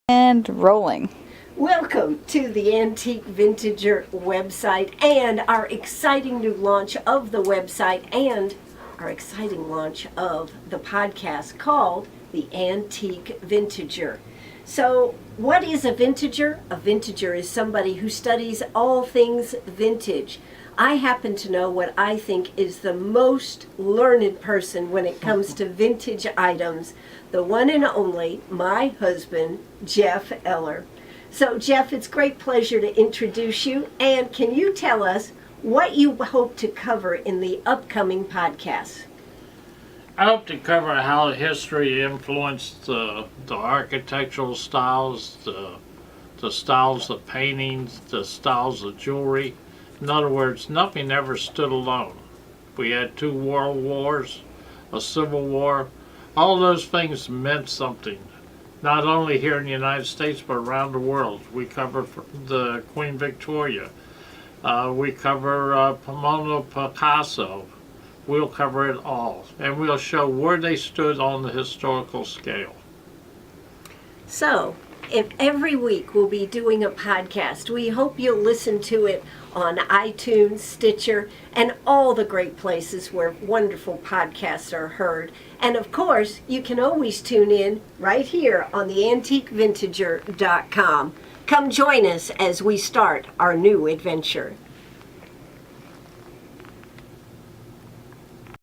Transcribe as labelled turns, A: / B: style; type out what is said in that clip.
A: And rolling.
B: Welcome to the Antique Vintager website and our exciting new launch of the website and our exciting launch of the podcast called the Antique Vintager. So, what is a vintager? A vintager is somebody who studies all things vintage. I happen to know what I think is the most learned person when it comes to vintage items, the one and only, my husband, Jeff Eller. So, Jeff, it's a great pleasure to introduce you, and can you tell us what you hope to cover in the upcoming podcast?
C: I hope to cover how history influenced the architectural styles, the styles of paintings, the styles of jewelry. In other words, nothing ever stood alone. We had 2 world wars, a civil war. All those things meant something, not only here in the United States, but around the world. We cover the Queen Victoria. We cover Pomona Picasso. We'll cover it all, and we'll show where they stood on the historical scale.
B: So, if every week we'll be doing a podcast, we hope you'll listen to it on iTunes, Stitcher, and all the great places where wonderful podcasts are heard. And of course, you can always tune in right here on the antiquevintager.com. Come join us as we start our new adventure.